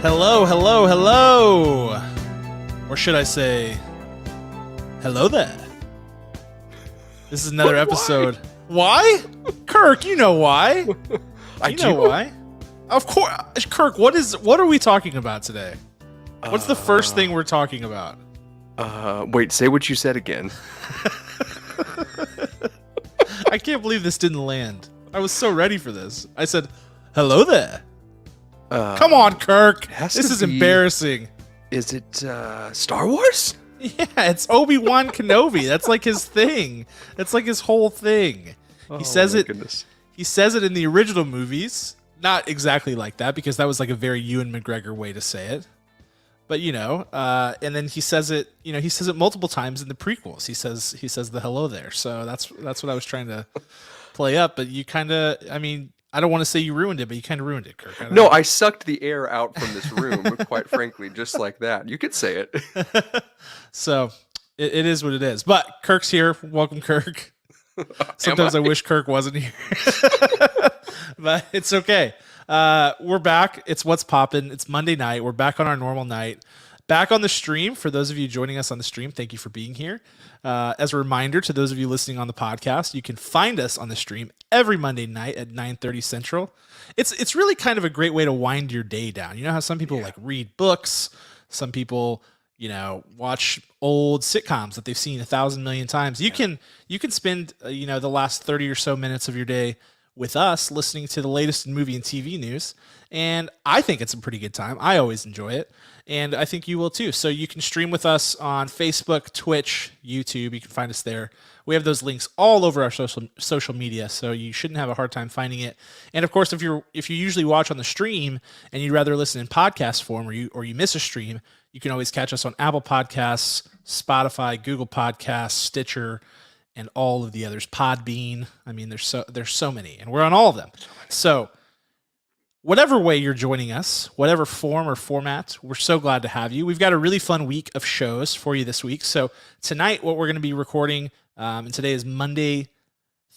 Hello, hello, hello! Or should I say, hello there. This is another episode. Why? Kirk, you know why. You know why. Of course. Kirk, what are we talking about today? What's the first thing we're talking about? Wait, say what you said again. I can't believe this didn't land. I was so ready for this. I said, hello there. Come on, Kirk. This is embarrassing. Is it Star Wars? Yeah, it's Obi-Wan Kenobi. That's like his thing. That's like his whole thing. He says it. Goodness. He says it in the original movies. Not exactly like that, because that was like a very Ewan McGregor way to say it. But and then he says it. He says it multiple times in the prequels. He says the hello there. So that's what I was trying to play up. But you kind of, I don't want to say you ruined it, but you kind of ruined it, Kirk. No, I sucked the air out from this room, quite frankly, just like that. You could say it. So it is what it is. But Kirk's here. Welcome, Kirk. Sometimes I wish Kirk wasn't here. But it's okay. We're back. It's What's Poppin'. It's Monday night. We're back on our normal night. Back on the stream. For those of you joining us on the stream, thank you for being here. As a reminder to those of you listening on the podcast, you can find us on the stream every Monday night at 9:30 Central. It's really kind of a great way to wind your day down. You know how some people like read books, some people watch old sitcoms that they've seen 1,000 million times. You can spend the last 30 or so minutes of your day with us listening to the latest in movie and TV news, and I think it's a pretty good time. I always enjoy it, and I think you will too. So you can stream with us on Facebook, Twitch, YouTube. You can find us there. We have those links all over our social media, so you shouldn't have a hard time finding it. And of course, if you usually watch on the stream and you'd rather listen in podcast form, or you miss a stream, you can always catch us on Apple Podcasts, Spotify, Google Podcasts, Stitcher, and all of the others. Podbean. There's so many, and we're on all of them. So whatever way you're joining us, whatever form or format, we're so glad to have you. We've got a really fun week of shows for you this week. So tonight, what we're going to be recording, and today is Monday,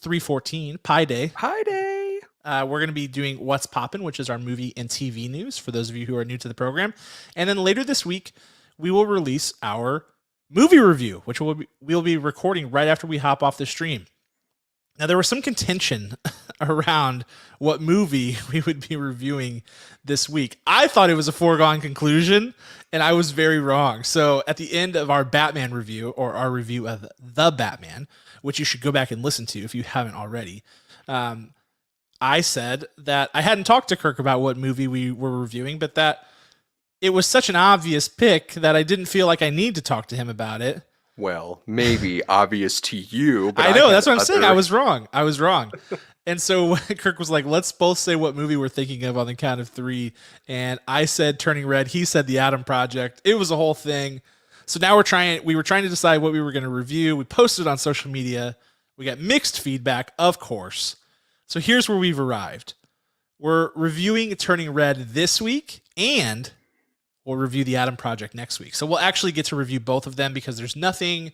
3/14, Pi Day. Pi Day. We're going to be doing What's Poppin', which is our movie and TV news for those of you who are new to the program. And then later this week, we will release our movie review, which we'll be recording right after we hop off the stream. Now, there was some contention around what movie we would be reviewing this week. I thought it was a foregone conclusion, and I was very wrong. So at the end of our Batman review, or our review of The Batman, which you should go back and listen to if you haven't already, I said that I hadn't talked to Kirk about what movie we were reviewing, but that it was such an obvious pick that I didn't feel like I need to talk to him about it. Well, maybe obvious to you, but I know, that's what I'm saying. I was wrong. And so Kirk was like, let's both say what movie we're thinking of on the count of 3. And I said Turning Red. He said The Adam Project. It was a whole thing. So now we were trying to decide what we were going to review. We posted on social media. We got mixed feedback, of course. So here's where we've arrived. We're reviewing Turning Red this week, and we'll review The Adam Project next week. So we'll actually get to review both of them, because there's nothing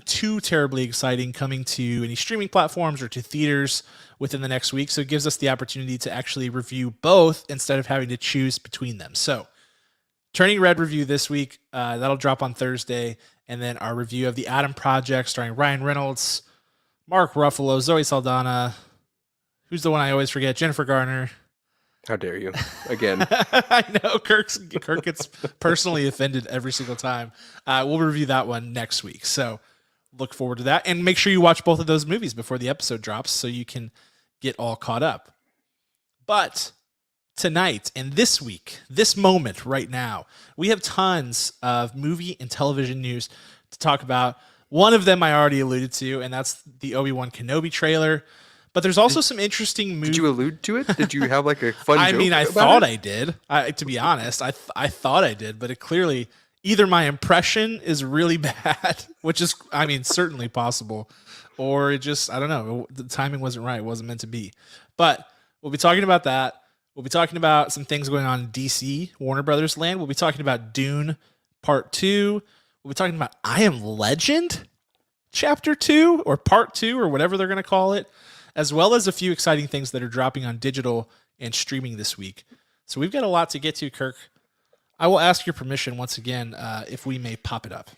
too terribly exciting coming to any streaming platforms or to theaters within the next week. So it gives us the opportunity to actually review both instead of having to choose between them. So Turning Red review this week, that'll drop on Thursday. And then our review of The Adam Project, starring Ryan Reynolds, Mark Ruffalo, Zoe Saldana, who's the one I always forget, Jennifer Garner. How dare you? Again. I know, Kirk gets personally offended every single time. We'll review that one next week. So look forward to that. And make sure you watch both of those movies before the episode drops so you can get all caught up. But tonight and this week, this moment right now, we have tons of movie and television news to talk about. One of them I already alluded to, and that's the Obi-Wan Kenobi trailer. But there's also some interesting movies. Did you allude to it? Did you have like a fun joke I about thought it? I did. To be honest, I thought I did, but it clearly, either my impression is really bad, which is, certainly possible, or it just, I don't know, the timing wasn't right. It wasn't meant to be. But we'll be talking about that. We'll be talking about some things going on in DC, Warner Brothers land. We'll be talking about Dune Part 2. We'll be talking about I Am Legend Chapter 2 or Part 2 or whatever they're going to call it, as well as a few exciting things that are dropping on digital and streaming this week. So we've got a lot to get to, Kirk. I will ask your permission once again if we may pop it up.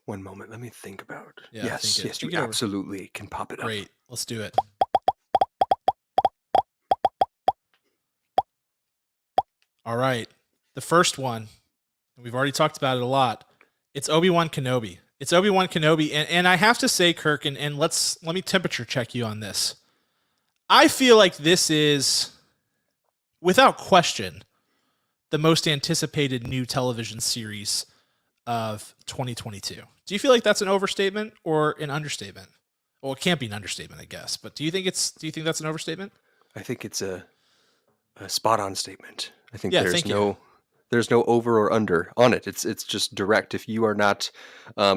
One moment, let me think about it. Yeah, Yes, yes, you think it over. absolutely can pop it up. Great. Let's do it. All right. The first one, we've already talked about it a lot. It's Obi-Wan Kenobi. It's Obi-Wan Kenobi. And I have to say, Kirk, and let me temperature check you on this. I feel like this is, without question, the most anticipated new television series of 2022. Do you feel like that's an overstatement or an understatement? Well, it can't be an understatement, I guess. But do you think that's an overstatement? I think it's a spot on statement. I think Yeah, there's no over or under on it. It's just direct. If you are not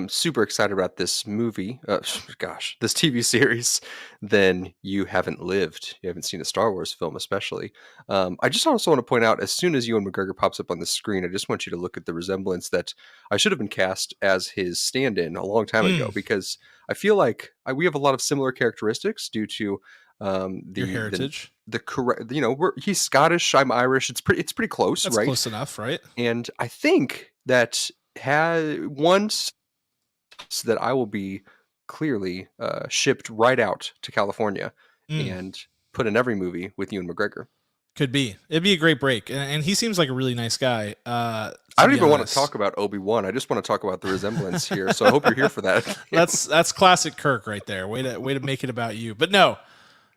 super excited about this movie, this TV series, then you haven't lived. You haven't seen a Star Wars film, especially. I just also want to point out, as soon as Ewan McGregor pops up on the screen, I just want you to look at the resemblance that I should have been cast as his stand-in a long time ago, because I feel like we have a lot of similar characteristics due to your heritage. The correct, he's Scottish, I'm Irish. It's pretty close. That's right? Close enough, right? And I think that once that I will be clearly shipped right out to California and put in every movie with Ewan McGregor. It'd be a great break, and he seems like a really nice guy. I don't even want to talk about Obi-Wan. I just want to talk about the resemblance here. So I hope you're here for that. That's classic Kirk right there. Way to make it about you. But no,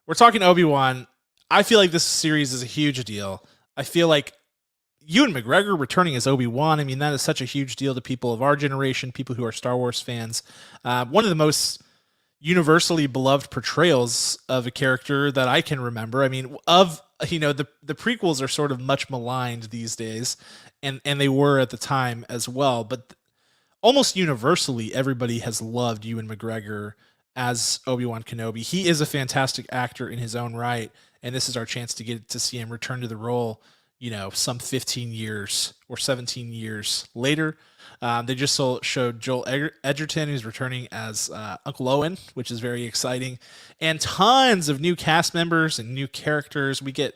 we're talking Obi-Wan. I feel like this series is a huge deal. I feel like Ewan McGregor returning as Obi-Wan, I mean, that is such a huge deal to people of our generation, people who are Star Wars fans. One of the most universally beloved portrayals of a character that I can remember. I mean, the prequels are sort of much maligned these days, and they were at the time as well. But almost universally, everybody has loved Ewan McGregor as Obi-Wan Kenobi. He is a fantastic actor in his own right, and this is our chance to get to see him return to the role, some 15 years or 17 years later. They just showed Joel Edgerton, who's returning as Uncle Owen, which is very exciting, and tons of new cast members and new characters. We get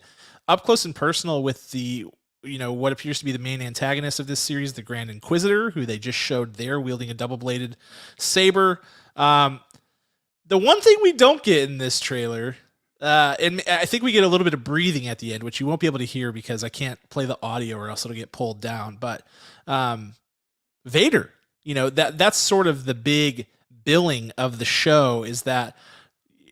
up close and personal with the, what appears to be the main antagonist of this series, the Grand Inquisitor, who they just showed there wielding a double-bladed saber. The one thing we don't get in this trailer, and I think we get a little bit of breathing at the end, which you won't be able to hear because I can't play the audio or else it'll get pulled down. But Vader, that's sort of the big billing of the show, is that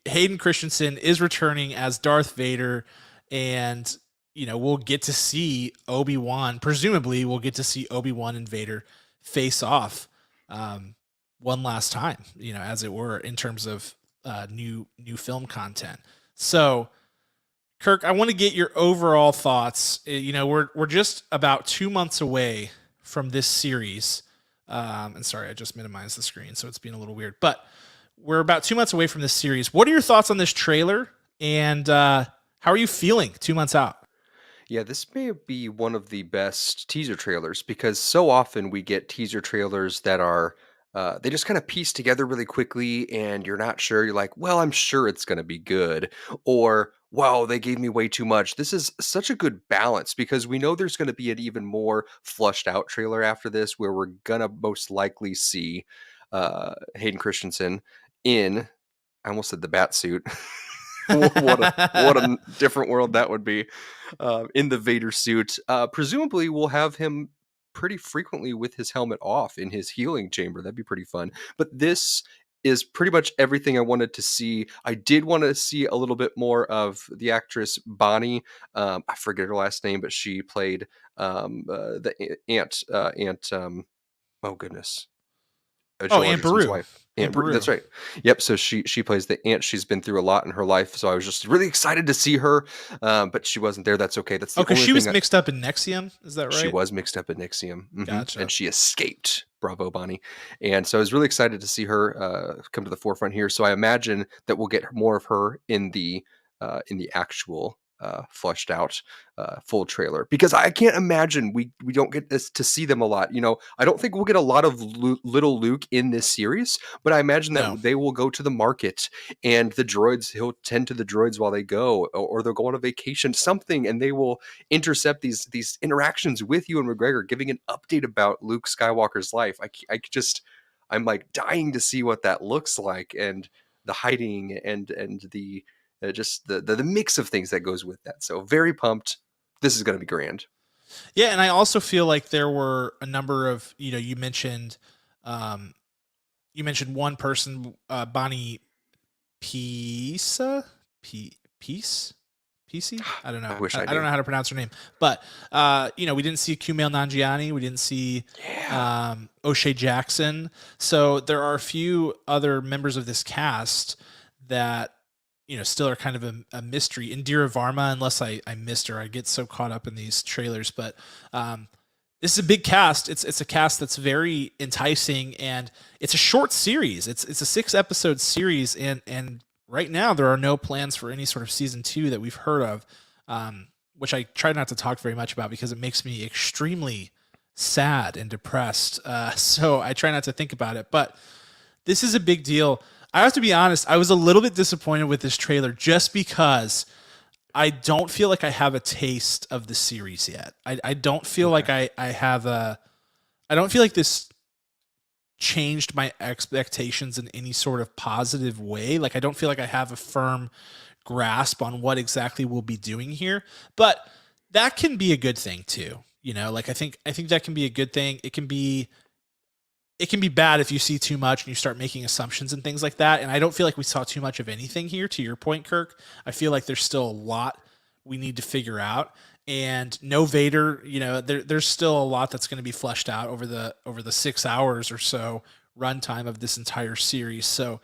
Hayden Christensen is returning as Darth Vader, and we'll get to see Obi-Wan. Presumably, we'll get to see Obi-Wan and Vader face off one last time, as it were, in terms of new film content. So, Kirk, I want to get your overall thoughts. We're just about 2 months away from this series. And sorry, I just minimized the screen, so it's being a little weird. But we're about 2 months away from this series. What are your thoughts on this trailer? And how are you feeling 2 months out? Yeah, this may be one of the best teaser trailers, because so often we get teaser trailers that are they just kind of piece together really quickly, and you're not sure. You're like, well, I'm sure it's going to be good, or wow, they gave me way too much. This is such a good balance, because we know there's going to be an even more flushed out trailer after this, where we're going to most likely see Hayden Christensen in, I almost said the bat suit. what a different world that would be, in the Vader suit. Presumably we'll have him pretty frequently with his helmet off in his healing chamber. That'd be pretty fun. But this is pretty much everything I wanted to see. I did want to see a little bit more of the actress Bonnie. I forget her last name, but she played the aunt. Oh goodness. Aunt Beru. Wife. Aunt Beru. That's right. Yep. So she plays the aunt. She's been through a lot in her life. So I was just really excited to see her, but she wasn't there. That's okay. That's the because she was mixed up in NXIVM. Is that right? She was mixed up in NXIVM. Mm-hmm. Gotcha. And she escaped. Bravo, Bonnie. And so I was really excited to see her come to the forefront here. So I imagine that we'll get more of her in the actual fleshed out full trailer, because I can't imagine we don't get this to see them a lot. I don't think we'll get a lot of little Luke in this series, but I imagine that No. they will go to the market and the droids, he'll tend to the droids while they go, or they'll go on a vacation, something, and they will intercept these interactions with Ewan McGregor, giving an update about Luke Skywalker's life. I'm like dying to see what that looks like, and the hiding and the just the mix of things that goes with that. So very pumped. This is going to be grand. Yeah, and I also feel like there were a number of, um, you mentioned one person, Bonnie Pisa, Peace, PC. I don't I know. wish I I don't knew. know how to pronounce her name, but we didn't see Kumail Nanjiani. We didn't see Yeah. O'Shea Jackson. So there are a few other members of this cast that still are kind of a mystery. Indira Varma, unless I missed her, I get so caught up in these trailers. But this is a big cast. It's a cast that's very enticing, and it's a short series. It's a 6-episode series, and right now there are no plans for any sort of season 2 that we've heard of, which I try not to talk very much about because it makes me extremely sad and depressed. So I try not to think about it. But this is a big deal. I have to be honest, I was a little bit disappointed with this trailer just because I don't feel like I have a taste of the series yet. I don't feel like I have I don't feel like this changed my expectations in any sort of positive way. Like, I don't feel like I have a firm grasp on what exactly we'll be doing here, but that can be a good thing too. Like, I think that can be a good thing. It can be bad if you see too much and you start making assumptions and things like that. And I don't feel like we saw too much of anything here, to your point, Kirk. I feel like there's still a lot we need to figure out. And no Vader, there's still a lot that's going to be fleshed out over the 6 hours or so runtime of this entire series. So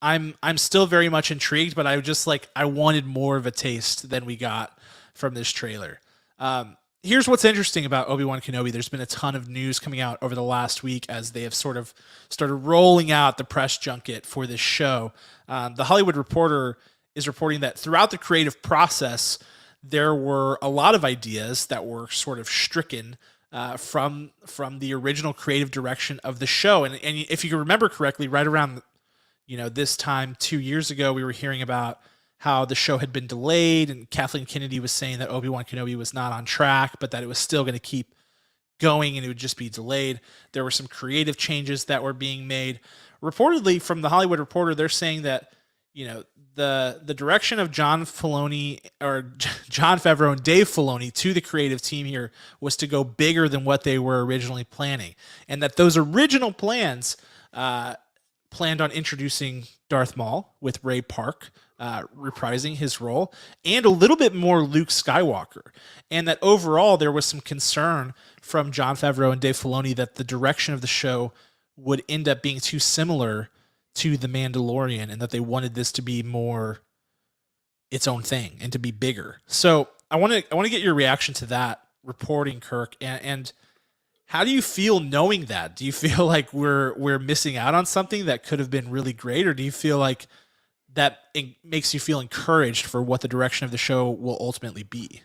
I'm still very much intrigued, but I wanted more of a taste than we got from this trailer. Here's what's interesting about Obi-Wan Kenobi. There's been a ton of news coming out over the last week as they have sort of started rolling out the press junket for this show. The Hollywood Reporter is reporting that throughout the creative process, there were a lot of ideas that were sort of stricken from the original creative direction of the show. And if you can remember correctly, right around this time 2 years ago, we were hearing about how the show had been delayed, and Kathleen Kennedy was saying that Obi-Wan Kenobi was not on track, but that it was still going to keep going and it would just be delayed. There were some creative changes that were being made. Reportedly, from the Hollywood Reporter, they're saying that the direction of John Filoni, or John Favreau and Dave Filoni, to the creative team here was to go bigger than what they were originally planning, and that those original plans planned on introducing Darth Maul with Ray Park reprising his role, and a little bit more Luke Skywalker. And that overall there was some concern from Jon Favreau and Dave Filoni that the direction of the show would end up being too similar to The Mandalorian, and that they wanted this to be more its own thing and to be bigger. So I want to get your reaction to that reporting, Kirk, and how do you feel knowing that? Do you feel like we're missing out on something that could have been really great, or do you feel like that it makes you feel encouraged for what the direction of the show will ultimately be?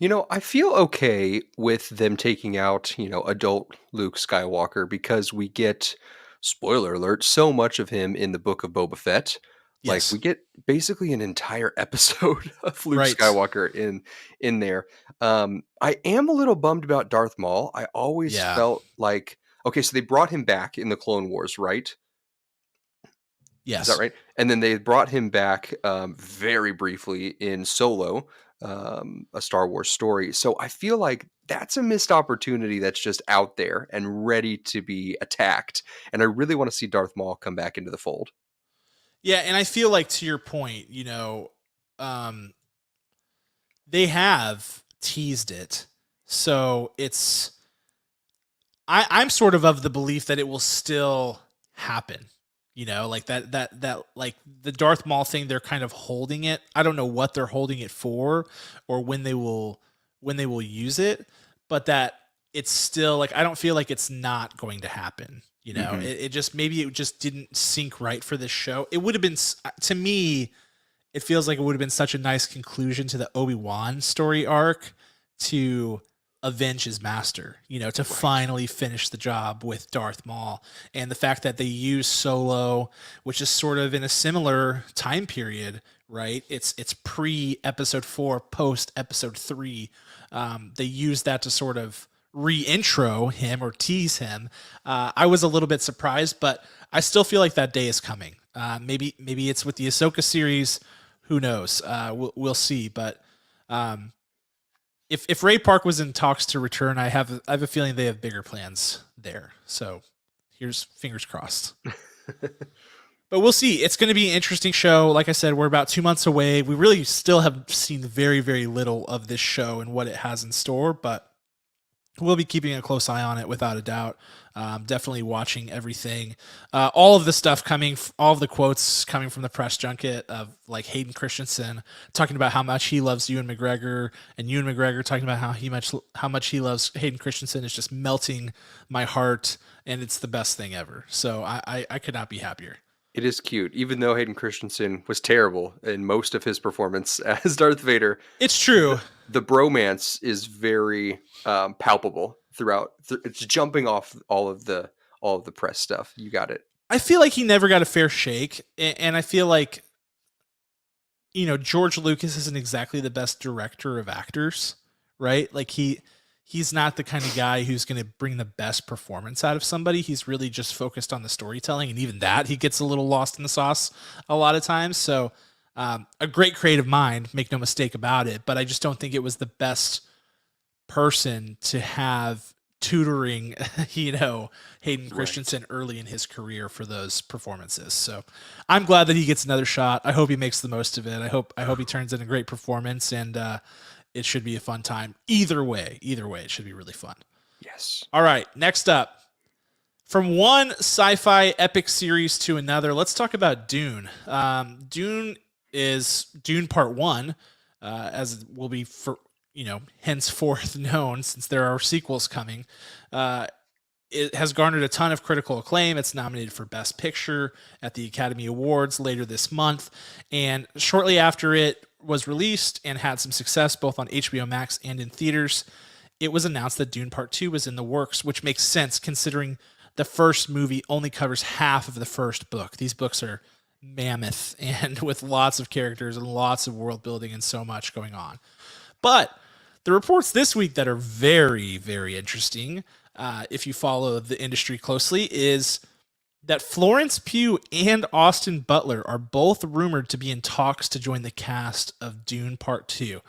I feel okay with them taking out, adult Luke Skywalker, because we get, spoiler alert, so much of him in the book of Boba Fett. Like, we Yes. get basically an entire episode of Luke Right. Skywalker in there. I am a little bummed about Darth Maul. I always Yeah. felt like, okay, so they brought him back in the Clone Wars, right? Is that Yes. right? And then they brought him back very briefly in Solo, a Star Wars story. So I feel like that's a missed opportunity that's just out there and ready to be attacked. And I really want to see Darth Maul come back into the fold. Yeah, and I feel like, to your point, um, they have teased it, so I'm sort of the belief that it will still happen. Like that like the Darth Maul thing, they're kind of holding it. I don't know what they're holding it for, or when they will use it, but that it's still, like, I don't feel like it's not going to happen. Hmm. It just, maybe it just didn't sync right for this show. It would have been, to me, it feels like it would have been such a nice conclusion to the Obi-Wan story arc to avenge his master, to Right. finally finish the job with Darth Maul. And the fact that they use Solo, which is sort of in a similar time period, right? It's pre episode 4, post episode 3. They use that to sort of re-intro him or tease him. I was a little bit surprised, but I still feel like that day is coming. Maybe it's with the Ahsoka series. Who knows? We'll see. But if Ray Park was in talks to return, I have a feeling they have bigger plans there. So here's fingers crossed. But we'll see. It's going to be an interesting show. Like I said, we're about 2 months away. We really still have seen very, very little of this show and what it has in store, but we'll be keeping a close eye on it without a doubt. Definitely watching everything. All of the stuff coming, all of the quotes coming from the press junket of like Hayden Christensen talking about how much he loves Ewan McGregor, and Ewan McGregor talking about how much he loves Hayden Christensen is just melting my heart, and it's the best thing ever. So I could not be happier. It is cute, even though Hayden Christensen was terrible in most of his performance as Darth Vader. It's true. The bromance is very palpable throughout. It's jumping off all of the press stuff. You got it. I feel like he never got a fair shake, and I feel like George Lucas isn't exactly the best director of actors, right? Like he's not the kind of guy who's going to bring the best performance out of somebody. He's really just focused on the storytelling, and even that he gets a little lost in the sauce a lot of times. So a great creative mind, make no mistake about it, but I just don't think it was the best person to have tutoring, Hayden Right. Christensen early in his career for those performances. So I'm glad that he gets another shot. I hope he makes the most of it. I hope he turns in a great performance, and it should be a fun time. Either way, it should be really fun. Yes. All right, next up. From one sci-fi epic series to another, let's talk about Dune. Dune is Dune Part One, as it will be for henceforth known, since there are sequels coming. Uh, it has garnered a ton of critical acclaim. It's nominated for Best Picture at the Academy Awards later this month, and shortly after it was released and had some success both on HBO Max and in theaters, it was announced that Dune Part 2 was in the works, which makes sense considering the first movie only covers half of the first book. These books are mammoth and with lots of characters and lots of world building and so much going on. But the reports this week that are very, very interesting, if you follow the industry closely, is that Florence Pugh and Austin Butler are both rumored to be in talks to join the cast of Dune Part Two.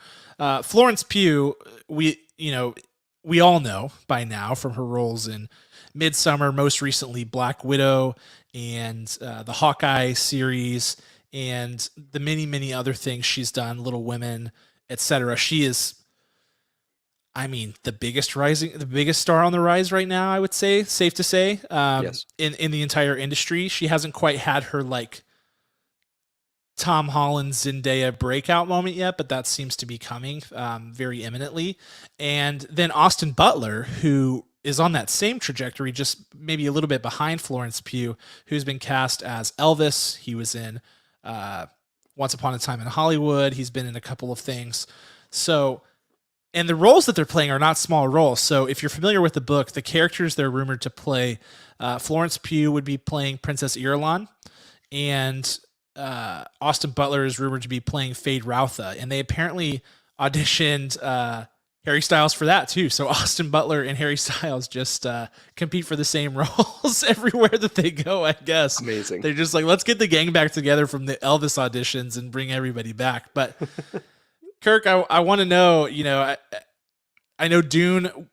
Florence Pugh, we all know by now from her roles in Midsummer, most recently Black Widow, and the Hawkeye series, and the many, many other things she's done, Little Women, etc. She is, the biggest star on the rise right now. I would say, safe to say, Yes. in the entire industry. She hasn't quite had her like Tom Holland Zendaya breakout moment yet, but that seems to be coming very imminently. And then Austin Butler, who is on that same trajectory, just maybe a little bit behind Florence Pugh, who's been cast as Elvis. He was in uh, Once Upon a Time in Hollywood. He's been in a couple of things. So, and the roles that they're playing are not small roles. So, if you're familiar with the book, the characters they're rumored to play, Florence Pugh would be playing Princess Irulan, and Austin Butler is rumored to be playing Fade Routha, and they apparently auditioned Harry Styles for that too. So Austin Butler and Harry Styles just compete for the same roles everywhere that they go. I guess Amazing. they're just like, let's get the gang back together from the Elvis auditions and bring everybody back. But Kirk, I want to know, I know Dune.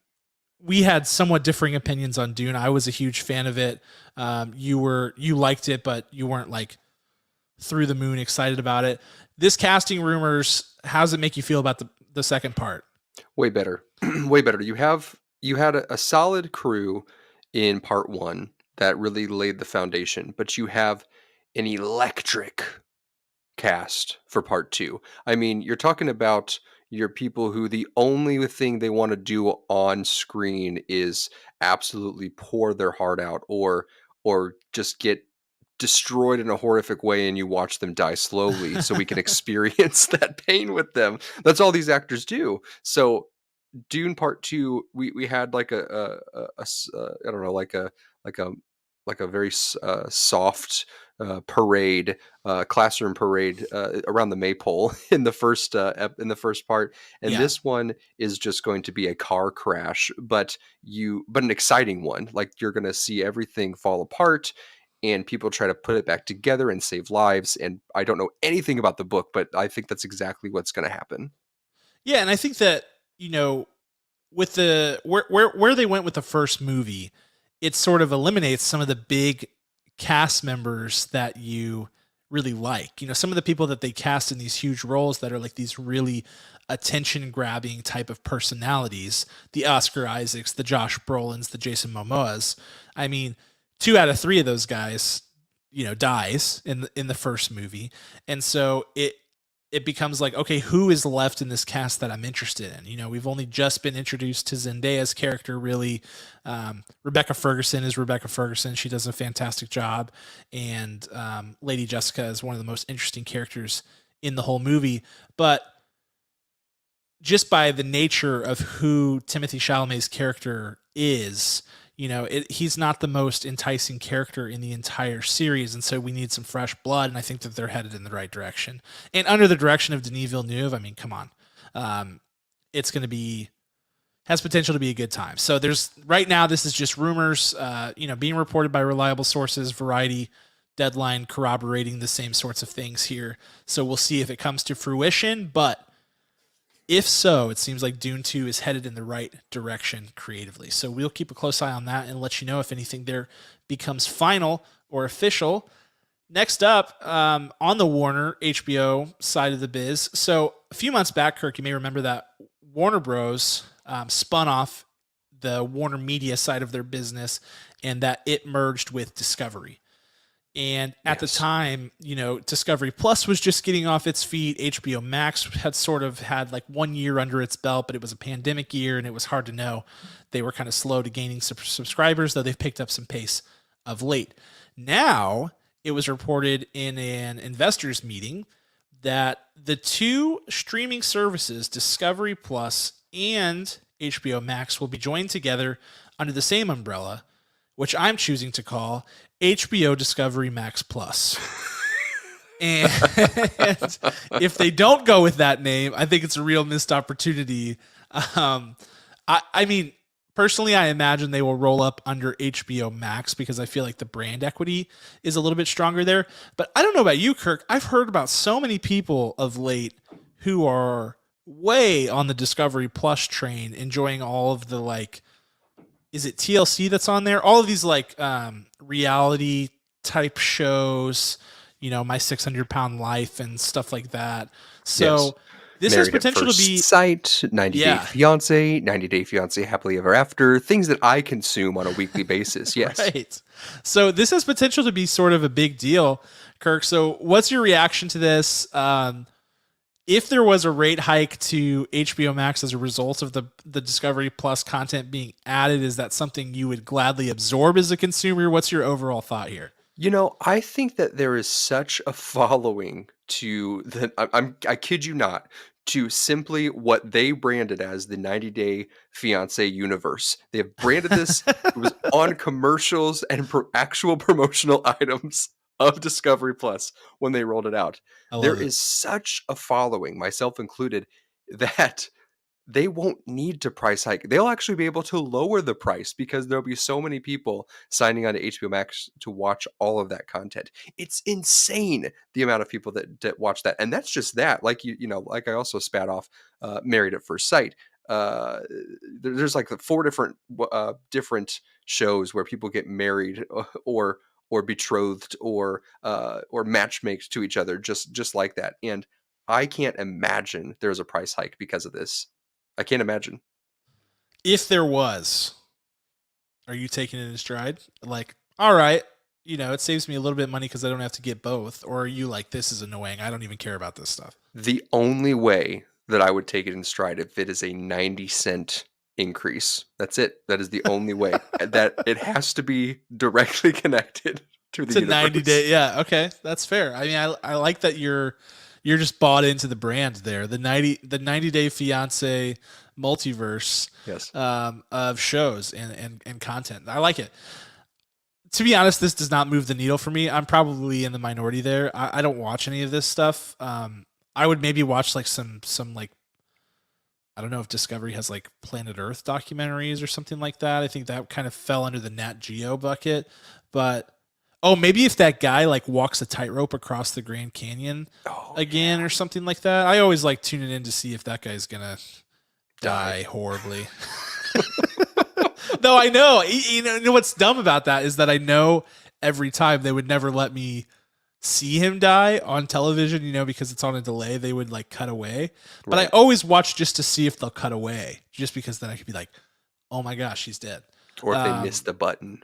We had somewhat differing opinions on Dune. I was a huge fan of it. You liked it, but you weren't like through the moon excited about it. This casting rumors, how does it make you feel about the second part? Way better. Way better. You had a solid crew in part one that really laid the foundation, but you have an electric cast for part two. I mean, you're talking about your people who the only thing they want to do on screen is absolutely pour their heart out or just get destroyed in a horrific way, and you watch them die slowly so we can experience that pain with them. That's all these actors do. So Dune Part Two, we had like I don't know, like a like a very soft parade, classroom parade around the maypole in the in the first part, and Yeah. this one is just going to be a car crash, but an exciting one. Like, you're going to see everything fall apart, and people try to put it back together and save lives. And I don't know anything about the book, but I think that's exactly what's going to happen. Yeah, and I think that, you know, with the where they went with the first movie, it sort of eliminates some of the big cast members that you really like. You know, some of the people that they cast in these huge roles that are like these really attention grabbing type of personalities, the Oscar Isaacs, the Josh Brolins, the Jason Momoas. I mean, 2 out of 3 of those guys, you know, dies in the first movie. And so it becomes like, okay, who is left in this cast that I'm interested in? You know, we've only just been introduced to Zendaya's character, really. Rebecca Ferguson is Rebecca Ferguson. She does a fantastic job. And Lady Jessica is one of the most interesting characters in the whole movie. But just by the nature of who Timothy Chalamet's character is, you know, he's not the most enticing character in the entire series, and so we need some fresh blood. And I think that they're headed in the right direction. And under the direction of Denis Villeneuve, I mean, come on, it's going to be has potential to be a good time. So there's right now, this is just rumors, you know, being reported by reliable sources, Variety, Deadline, corroborating the same sorts of things here. So we'll see if it comes to fruition, but if so, it seems like Dune 2 is headed in the right direction creatively. So we'll keep a close eye on that and let you know if anything there becomes final or official. Next up, on the Warner HBO side of the biz. So a few months back, Kirk, you may remember that Warner Bros. Spun off the Warner Media side of their business, and that it merged with Discovery. And at the time, you know, Discovery Plus was just getting off its feet. HBO Max had sort of had like 1 year under its belt, but it was a pandemic year and it was hard to know. They were kind of slow to gaining subscribers, though they've picked up some pace of late. Now, it was reported in an investors meeting that the two streaming services, Discovery Plus and HBO Max, will be joined together under the same umbrella, which I'm choosing to call HBO Discovery Max Plus. And if they don't go with that name, I think it's a real missed opportunity. I mean, personally, I imagine they will roll up under HBO Max because I feel like the brand equity is a little bit stronger there. But I don't know about you, Kirk. I've heard about so many people of late who are way on the Discovery Plus train, enjoying all of the like, is it TLC that's on there? All of these like reality type shows, you know, My 600-Pound Life and stuff like that. So Yes. this Married has at potential to First be Sight, 90 Day Yeah. Fiance, 90 Day Fiance Happily Ever After, things that I consume on a weekly basis. Yes. right. So this has potential to be sort of a big deal, Kirk. So what's your reaction to this? If there was a rate hike to HBO Max as a result of the Discovery Plus content being added, is that something you would gladly absorb as a consumer? What's your overall thought here? You know, I think that there is such a following to the I kid you not, to simply what they branded as the 90 Day Fiance universe. They have branded this, it was on commercials and actual promotional items of Discovery Plus when they rolled it out. I There love it. is such a following, myself included, that they won't need to price hike. They'll actually be able to lower the price because there'll be so many people signing on to HBO Max to watch all of that content. It's insane the amount of people that watch that, and that's just that. Like you know, like I also spat off Married at First Sight. There's like the 4 different shows where people get married or betrothed or matchmaked to each other just like that. And I can't imagine there's a price hike because of this. I can't imagine. If there was, are you taking it in stride? Like, all right, you know, it saves me a little bit of money because I don't have to get both. Or are you like, this is annoying, I don't even care about this stuff? The only way that I would take it in stride if it is a 90-cent increase. That's it. That is the only way. That it has to be directly connected. to the It's a universe. 90-day. Yeah. Okay. That's fair. I mean, I like that you're just bought into the brand there. The 90-day fiance multiverse Yes. of shows and content. I like it. To be honest, this does not move the needle for me. I'm probably in the minority there. I don't watch any of this stuff. I would maybe watch like some like, I don't know if Discovery has like Planet Earth documentaries or something like that. I think that kind of fell under the Nat Geo bucket. But oh, maybe if that guy like walks a tightrope across the Grand Canyon again or something like that. I always like tuning in to see if that guy's gonna die horribly. No, I know. You know what's dumb about that is that I know every time they would never let me see him die on television, because it's on a delay, they would like cut away. But I always watch just to see if they'll cut away, just because then I could be like, oh my gosh, he's dead. Or if they miss the button.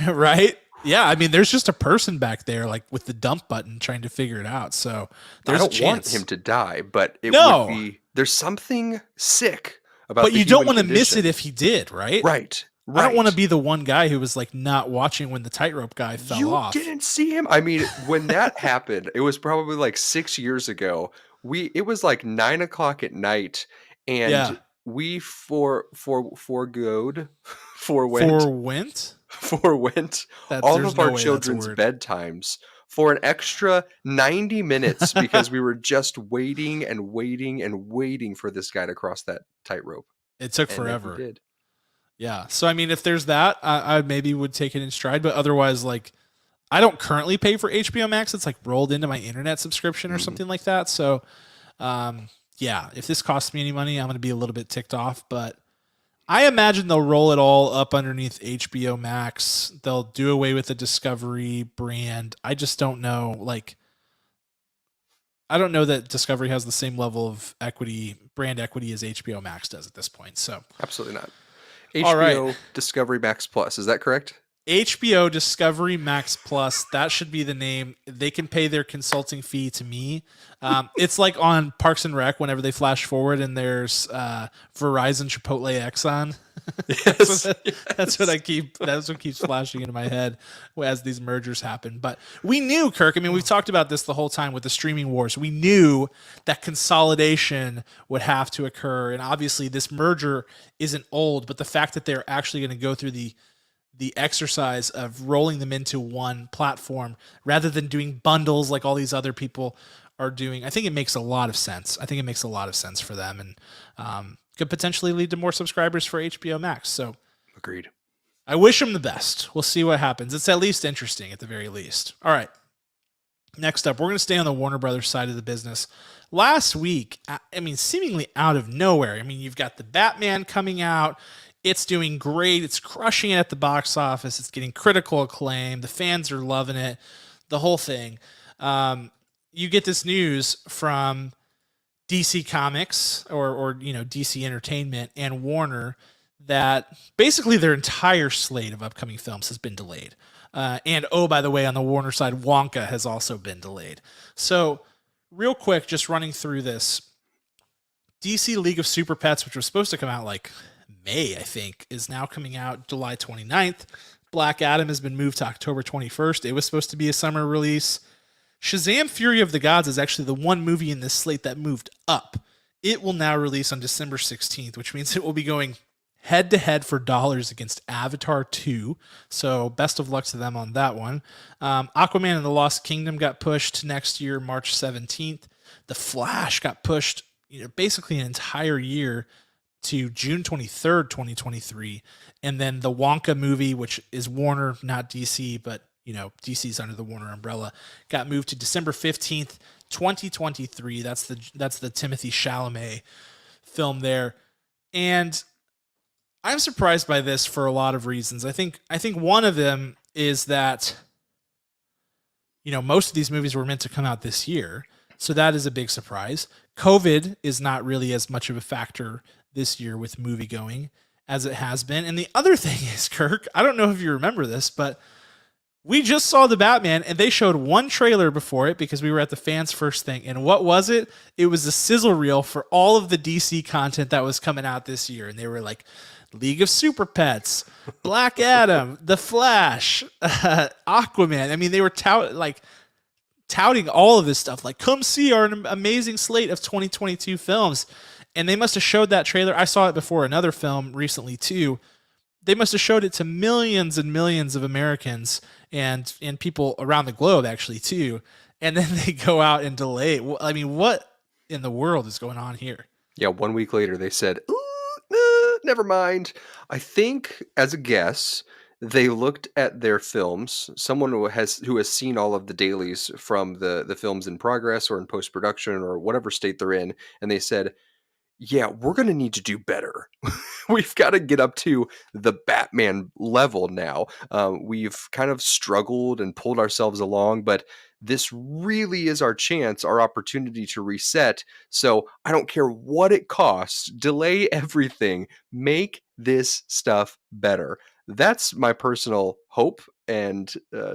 Right? Yeah, I mean, there's just a person back there like with the dump button trying to figure it out. So there's I a don't want chance. him to die, but it would be, there's something sick about But the you don't human want to miss condition. it if he did, right? Right. I don't want to be the one guy who was like not watching when the tightrope guy fell off. You didn't see him? I mean, when that happened, it was probably like 6 years ago. It was like 9 o'clock at night, and we forwent all of our children's bedtimes for an extra 90 minutes because we were just waiting and waiting and waiting for this guy to cross that tightrope. It took forever. It did. Yeah. So, I mean, if there's that, I maybe would take it in stride. But otherwise, like, I don't currently pay for HBO Max. It's like rolled into my internet subscription or something like that. So, yeah, if this costs me any money, I'm going to be a little bit ticked off. But I imagine they'll roll it all up underneath HBO Max. They'll do away with the Discovery brand. I just don't know. Like, I don't know that Discovery has the same level of brand equity as HBO Max does at this point. So, absolutely not. HBO Discovery Max Plus, is that correct? HBO Discovery Max Plus, that should be the name. They can pay their consulting fee to me. It's like on Parks and Rec whenever they flash forward and there's Verizon Chipotle Exxon. That's what keeps flashing into my head as these mergers happen. But we knew, Kirk, I mean, we've talked about this the whole time with the streaming wars. We knew that consolidation would have to occur. And obviously this merger isn't old, but the fact that they're actually going to go through the exercise of rolling them into one platform rather than doing bundles like all these other people are doing, I think it makes a lot of sense. I think it makes a lot of sense for them and could potentially lead to more subscribers for HBO Max. So agreed. I wish them the best. We'll see what happens. It's at least interesting at the very least. All right. Next up, we're going to stay on the Warner Brothers side of the business. Last week, I mean, seemingly out of nowhere, I mean, you've got the Batman coming out. It's doing great. It's crushing it at the box office. It's getting critical acclaim. The fans are loving it. The whole thing. You get this news from DC Comics or DC Entertainment and Warner that basically their entire slate of upcoming films has been delayed. And oh, by the way, on the Warner side, Wonka has also been delayed. So real quick, just running through this. DC League of Super Pets, which was supposed to come out like May, I think, is now coming out July 29th. Black Adam has been moved to October 21st. It was supposed to be a summer release. Shazam! Fury of the Gods is actually the one movie in this slate that moved up. It will now release on December 16th, which means it will be going head-to-head for dollars against Avatar 2. So best of luck to them on that one. Aquaman and the Lost Kingdom got pushed to next year, March 17th. The Flash got pushed basically an entire year to June 23rd, 2023. And then the Wonka movie, which is Warner, not DC, but DC's under the Warner umbrella, got moved to December 15th, 2023. That's the Timothée Chalamet film there. And I'm surprised by this for a lot of reasons. I think one of them is that most of these movies were meant to come out this year. So that is a big surprise. COVID is not really as much of a factor this year with movie going as it has been. And the other thing is, Kirk, I don't know if you remember this, but we just saw the Batman and they showed one trailer before it because we were at the fans first thing. And what was it? It was a sizzle reel for all of the DC content that was coming out this year. And they were like, League of Super Pets, Black Adam, The Flash, Aquaman. I mean, they were touting all of this stuff. Like, come see our amazing slate of 2022 films. And they must have showed that trailer. I saw it before another film recently too. They must have showed it to millions and millions of Americans and people around the globe actually too. And then they go out and delay it. I mean, what in the world is going on here? Yeah, 1 week later they said, never mind. I think, as a guess, they looked at their films. Someone who has seen all of the dailies from the films in progress or in post production or whatever state they're in, and they said, yeah, we're going to need to do better. We've got to get up to the Batman level now. We've kind of struggled and pulled ourselves along, but this really is our chance, our opportunity to reset. So I don't care what it costs, delay everything, make this stuff better. That's my personal hope and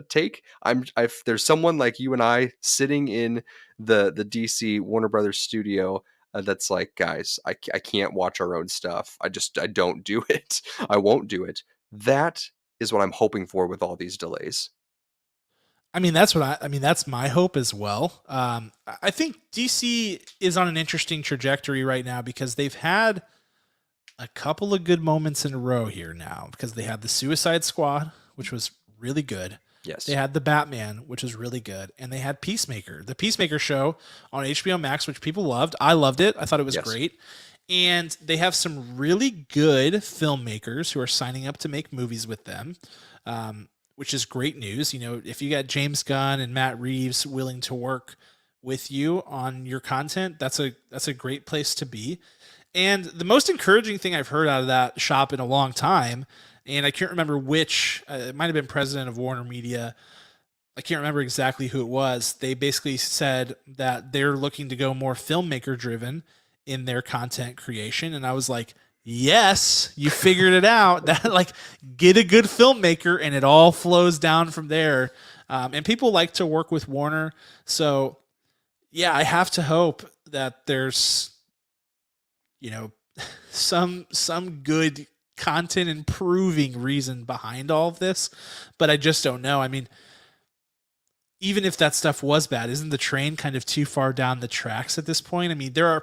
take. If there's someone like you and I sitting in the DC Warner Brothers studio that's like, guys, I can't watch our own stuff. I don't do it. I won't do it. That is what I'm hoping for with all these delays. I mean, that's that's my hope as well. I think DC is on an interesting trajectory right now because they've had a couple of good moments in a row here now because they had the Suicide Squad, which was really good. Yes. They had the Batman, which was really good. And they had Peacemaker, the Peacemaker show on HBO Max, which people loved. I loved it. I thought it was great. And they have some really good filmmakers who are signing up to make movies with them, which is great news. You know, if you got James Gunn and Matt Reeves willing to work with you on your content, that's a great place to be. And the most encouraging thing I've heard out of that shop in a long time, and I can't remember which, it might have been president of Warner Media. I can't remember exactly who it was. They basically said that they're looking to go more filmmaker driven in their content creation. And I was like, yes, you figured it out. That like, get a good filmmaker and it all flows down from there. And people like to work with Warner. So yeah, I have to hope that there's, you know, some good content improving reason behind all of this, but I just don't know. I mean, even if that stuff was bad, isn't the train kind of too far down the tracks at this point? I mean, there are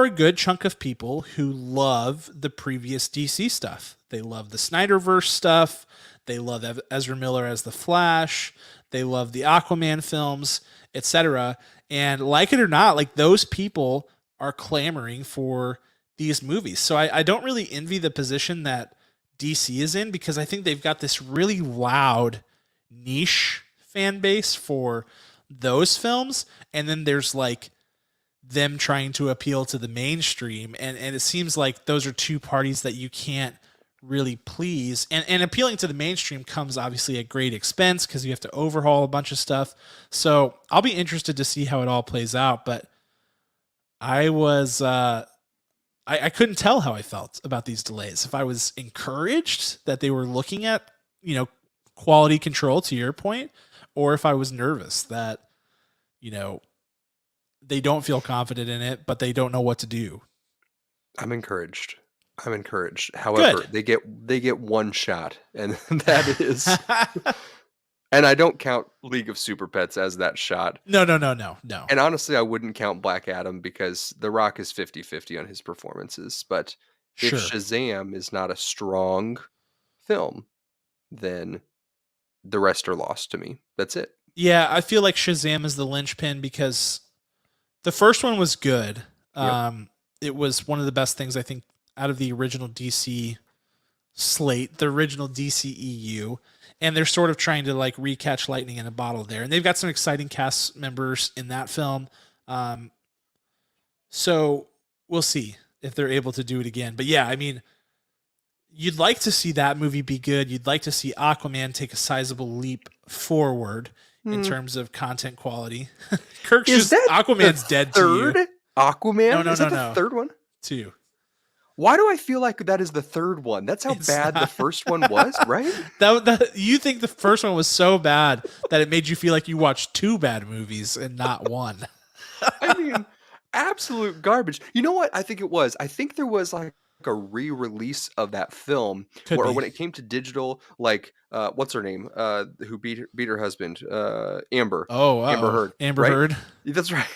a good chunk of people who love the previous DC stuff. They love the Snyderverse stuff. They love Ezra Miller as the Flash. They love the Aquaman films, etc. And like it or not, like those people are clamoring for these movies. So I don't really envy the position that DC is in because I think they've got this really loud niche fan base for those films. And then there's like them trying to appeal to the mainstream. And it seems like those are two parties that you can't really please. And appealing to the mainstream comes obviously at great expense because you have to overhaul a bunch of stuff. So I'll be interested to see how it all plays out. But I was, I couldn't tell how I felt about these delays. If I was encouraged that they were looking at, you know, quality control to your point, or if I was nervous that, you know, they don't feel confident in it, but they don't know what to do. I'm encouraged. However, they get one shot, and that is and I don't count League of Super Pets as that shot. No. And honestly, I wouldn't count Black Adam because The Rock is 50-50 on his performances. But if Shazam is not a strong film, then the rest are lost to me. That's it. Yeah, I feel like Shazam is the linchpin because the first one was good. It was one of the best things I think out of the original DC slate, the original DCEU. And they're sort of trying to like recatch lightning in a bottle there. And they've got some exciting cast members in that film. So we'll see if they're able to do it again. But yeah, I mean, you'd like to see that movie be good. You'd like to see Aquaman take a sizable leap forward in terms of content quality. Kirk's is just, Aquaman's dead to you. Third Aquaman? No. The third one? 2. Why do I feel like that is the third one? That's how bad the first one was, right? That you think the first one was so bad that it made you feel like you watched 2 bad movies and not one. I mean, absolute garbage. You know what I think it was? I think there was like a re-release of that film, Could or be. when it came to digital, like what's her name? Who beat her husband? Amber. Oh, Amber uh-oh. Heard, Amber right? Heard. That's right.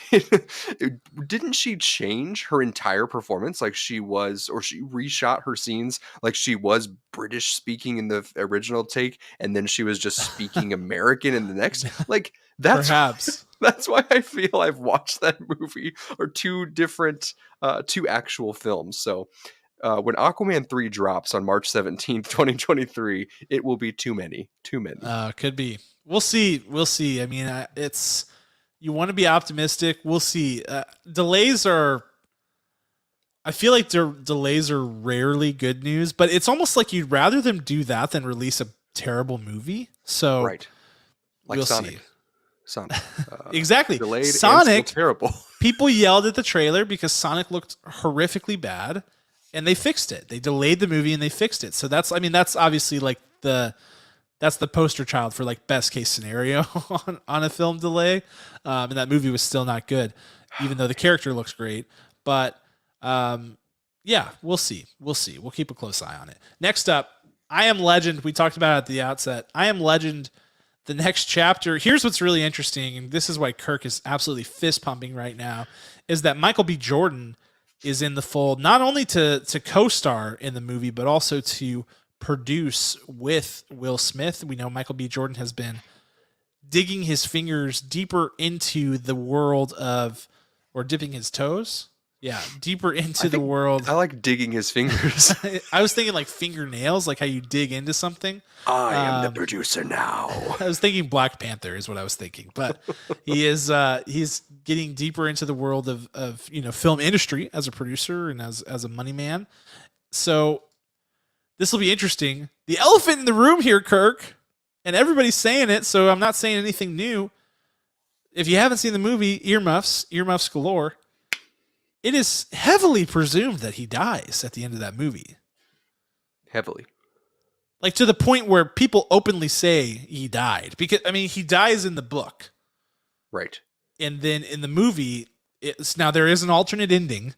Didn't she change her entire performance? Like she was, or she reshot her scenes like she was British speaking in the original take, and then she was just speaking American in the next. Like that's Perhaps. that's why I feel I've watched that movie or two different, two actual films. So when Aquaman 3 drops on March 17th, 2023, it will be too many. Too many. Could be. We'll see. We'll see. I mean, it's you want to be optimistic. We'll see. Delays are. I feel like delays are rarely good news, but it's almost like you'd rather them do that than release a terrible movie. So Right. Like we'll Sonic. see. Sonic. Exactly. Delayed and Sonic. still terrible. People yelled at the trailer because Sonic looked horrifically bad, and they fixed it. They delayed the movie and they fixed it. So that's, I mean, that's obviously like that's the poster child for like best case scenario on a film delay. And that movie was still not good, even though the character looks great. But yeah, we'll see. We'll see. We'll keep a close eye on it. Next up, I Am Legend. We talked about it at the outset. I Am Legend. The next chapter. Here's what's really interesting, and this is why Kirk is absolutely fist pumping right now, is that Michael B. Jordan is in the fold, not only to co-star in the movie, but also to produce with Will Smith. We know Michael B. Jordan has been digging his fingers deeper into the world of, or dipping his toes. Yeah, deeper into the world. I like digging his fingers. I was thinking like fingernails, like how you dig into something. I am the producer now. I was thinking Black Panther is what I was thinking, but he's getting deeper into the world of film industry as a producer and as a money man. So this will be interesting. The elephant in the room here, Kirk, and everybody's saying it, so I'm not saying anything new. If you haven't seen the movie, earmuffs galore. It is heavily presumed that he dies at the end of that movie. Heavily. Like to the point where people openly say he died. Because, I mean, he dies in the book. Right. And then in the movie, now there is an alternate ending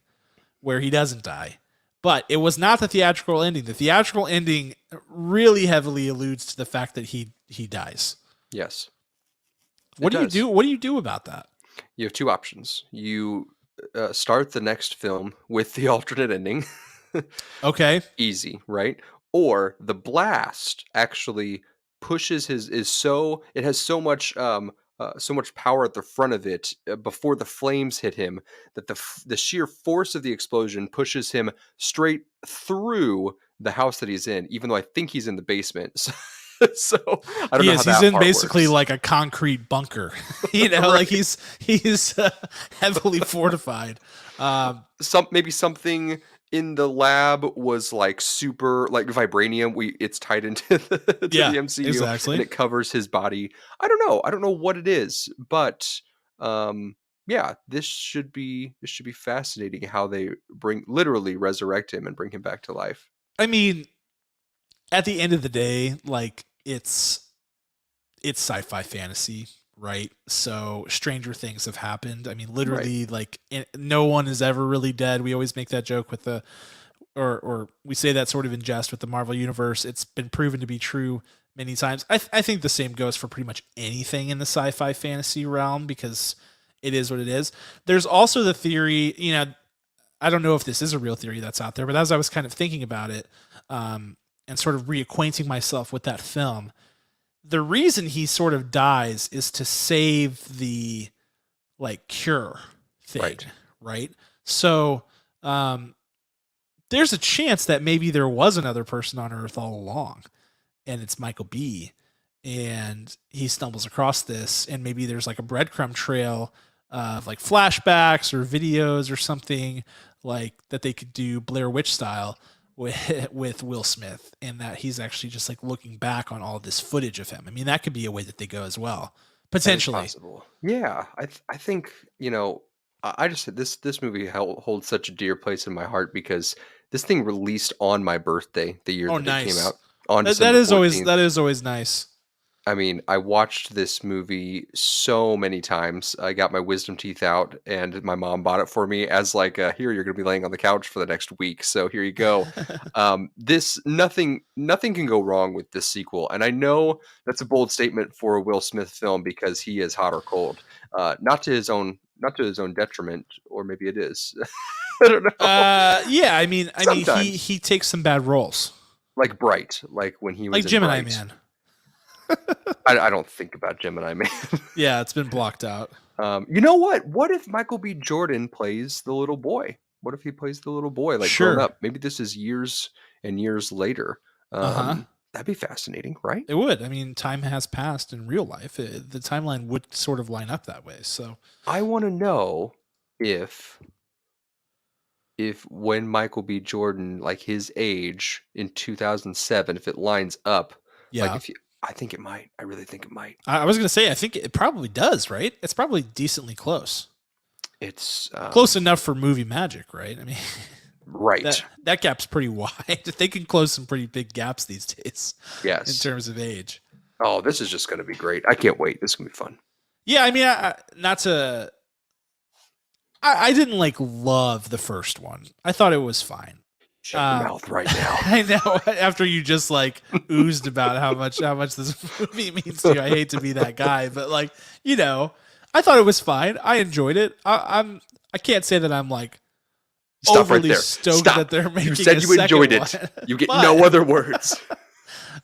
where he doesn't die. But it was not the theatrical ending. The theatrical ending really heavily alludes to the fact that he dies. Yes. What do you do? What do you do about that? You have two options. You start the next film with the alternate ending. Okay. Easy, right? Or the blast actually pushes it has so much power at the front of it before the flames hit him that the sheer force of the explosion pushes him straight through the house that he's in, even though I think he's in the basement. So I don't know how that he's in part basically works. like a concrete bunker, right. Like he's heavily fortified. Maybe something in the lab was like super, like vibranium. It's tied into the MCU, exactly. and it covers his body. I don't know what it is, but yeah, this should be fascinating how they literally resurrect him and bring him back to life. I mean, at the end of the day, like it's sci-fi fantasy, right? So stranger things have happened. I mean, literally, like no one is ever really dead. We always make that joke with or we say that sort of in jest with the Marvel universe. It's been proven to be true many times. I think the same goes for pretty much anything in the sci-fi fantasy realm because it is what it is. There's also the theory, I don't know if this is a real theory that's out there, but as I was kind of thinking about it, and sort of reacquainting myself with that film, the reason he sort of dies is to save the like cure thing, right? So there's a chance that maybe there was another person on Earth all along, and it's Michael B. And he stumbles across this, and maybe there's like a breadcrumb trail of like flashbacks or videos or something like that they could do Blair Witch style with Will Smith, and that he's actually just like looking back on all this footage of him. I mean, that could be a way that they go as well, potentially. Possible. Yeah, I think I just said this movie holds such a dear place in my heart because this thing released on my birthday, the year that it came out on December 14th. That is always nice. I mean, I watched this movie so many times. I got my wisdom teeth out, and my mom bought it for me as like, "Here, you're going to be laying on the couch for the next week, so here you go." This nothing can go wrong with this sequel, and I know that's a bold statement for a Will Smith film because he is hot or cold, not to his own detriment, or maybe it is. I don't know. Yeah, I mean, Sometimes, he takes some bad roles, like Bright, like when he like was in Gemini Bright. Man. I don't think about Gemini Man. Yeah, it's been blocked out. You know what? What if Michael B. Jordan plays the little boy? What if he plays the little boy, like grown Sure. up? Maybe this is years and years later. Uh huh. That'd be fascinating, right? It would. I mean, time has passed in real life. The timeline would sort of line up that way. So, I want to know if when Michael B. Jordan, like his age in 2007, if it lines up, like yeah. if you, I think it might. I really think it might. I was going to say, I think it probably does, right? It's probably decently close. It's Close enough for movie magic, right? I mean, right. that gap's pretty wide. They can close some pretty big gaps these days in Yes. terms of age. Oh, this is just going to be great. I can't wait. This is going to be fun. Yeah, I mean, not to. I didn't like love the first one. I thought it was fine. Shut your mouth right now. I know. After you just like oozed about how much this movie means to you, I hate to be that guy, but like I thought it was fine. I enjoyed it. I can't say that I'm like Stop right overly there. stoked Stop. that they're making. You said you enjoyed it. One. You get no other words.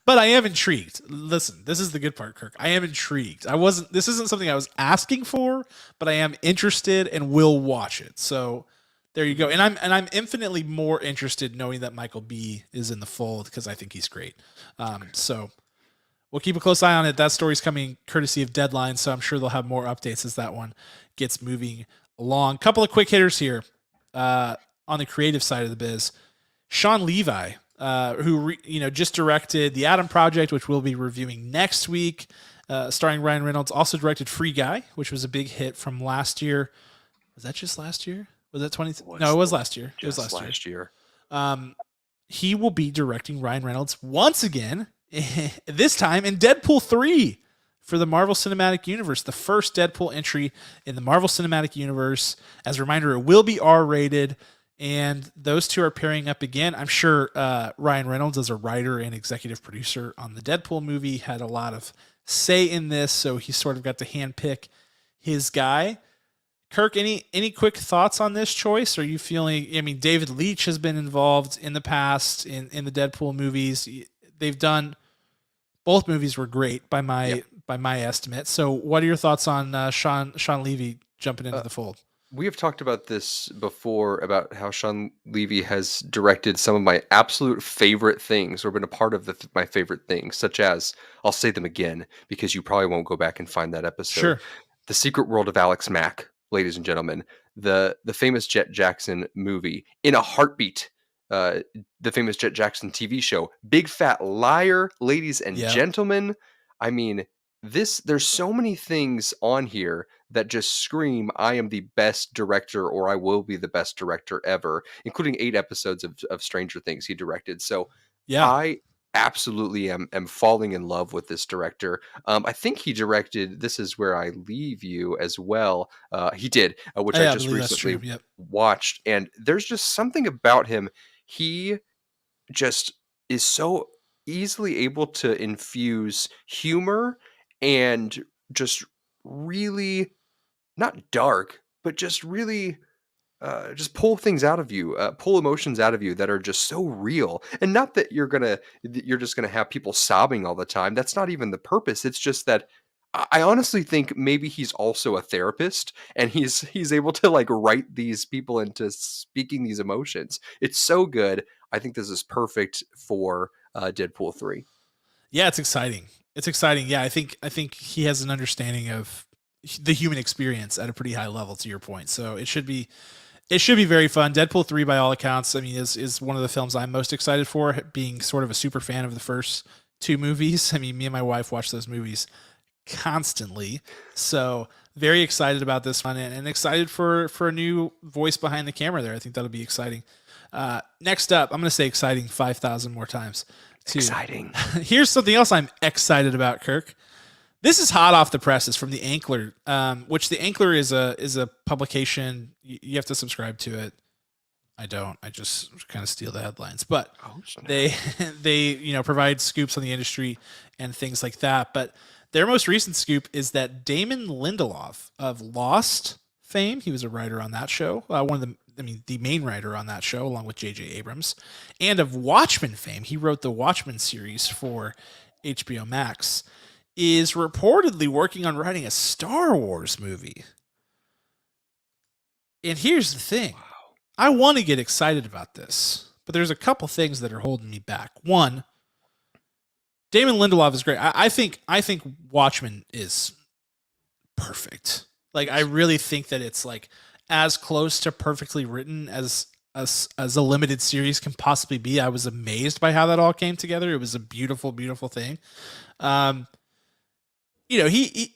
But I am intrigued. Listen, this is the good part, Kirk. I am intrigued. This isn't something I was asking for, but I am interested and will watch it. So there you go. And I'm infinitely more interested knowing that Michael B is in the fold because I think he's great. So we'll keep a close eye on it. That story's coming courtesy of Deadline, so I'm sure they'll have more updates as that one gets moving along. Couple of quick hitters here on the creative side of the biz. Sean Levi, who just directed The Adam Project, which we'll be reviewing next week, starring Ryan Reynolds. Also directed Free Guy, which was a big hit from last year. Was that just last year? Was that 20? No, it was last year. It was last year. He will be directing Ryan Reynolds once again, this time in Deadpool 3 for the Marvel Cinematic Universe, the first Deadpool entry in the Marvel Cinematic Universe. As a reminder, it will be R-rated. And those two are pairing up again. I'm sure Ryan Reynolds, as a writer and executive producer on the Deadpool movie, had a lot of say in this, so he sort of got to handpick his guy. Kirk, any quick thoughts on this choice? Are you feeling? I mean, David Leitch has been involved in the past in the Deadpool movies. They've done both movies were great by my estimate. So, what are your thoughts on Sean Levy jumping into the fold? We have talked about this before about how Sean Levy has directed some of my absolute favorite things or been a part of my favorite things, such as, I'll say them again because you probably won't go back and find that episode. Sure. The Secret World of Alex Mack, ladies and gentlemen, the famous Jet Jackson movie, In a Heartbeat, the famous Jet Jackson TV show, Big Fat Liar, ladies and gentlemen. I mean, there's so many things on here that just scream I am the best director or I will be the best director ever, including 8 episodes of Stranger Things he directed. So I absolutely am falling in love with this director. I think he directed This Is Where I Leave You as well. He did, which I just recently watched. And there's just something about him. He just is so easily able to infuse humor and just really not dark, but just really just pull things out of you, pull emotions out of you that are just so real. And not that you're just gonna have people sobbing all the time. That's not even the purpose. It's just that I honestly think maybe he's also a therapist and he's able to like write these people into speaking these emotions. It's so good. I think this is perfect for Deadpool 3. Yeah, it's exciting. It's exciting. Yeah, I think he has an understanding of the human experience at a pretty high level, to your point. So it should be very fun. Deadpool 3, by all accounts, I mean, is one of the films I'm most excited for, being sort of a super fan of the first 2 movies. I mean, me and my wife watch those movies constantly. So very excited about this one and excited for a new voice behind the camera there. I think that'll be exciting. Next up, I'm going to say exciting 5,000 more times. Exciting. Here's something else I'm excited about, Kirk. This is hot off the presses from the Ankler, which the Ankler is a publication. You have to subscribe to it. I don't. I just kind of steal the headlines, but they provide scoops on the industry and things like that. But their most recent scoop is that Damon Lindelof of Lost fame, he was a writer on that show, the main writer on that show, along with J.J. Abrams, and of Watchmen fame, he wrote the Watchmen series for HBO Max, is reportedly working on writing a Star Wars movie. And here's the thing. Wow. I want to get excited about this, but there's a couple things that are holding me back. One, Damon Lindelof is great. I think Watchmen is perfect. Like, I really think that it's like as close to perfectly written as a limited series can possibly be. I was amazed by how that all came together. It was a beautiful, beautiful thing. He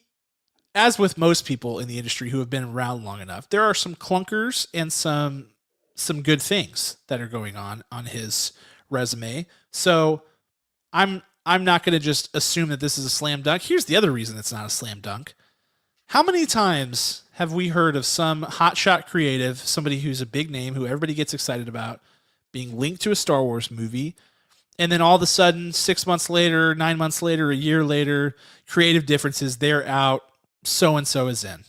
as with most people in the industry who have been around long enough, there are some clunkers and some good things that are going on his resume. So I'm not going to just assume that this is a slam dunk. Here's the other reason it's not a slam dunk. How many times have we heard of some hotshot creative, somebody who's a big name, who everybody gets excited about, being linked to a Star Wars movie, and then all of a sudden, 6 months later, 9 months later, a year later, creative differences, they're out, so-and-so is in.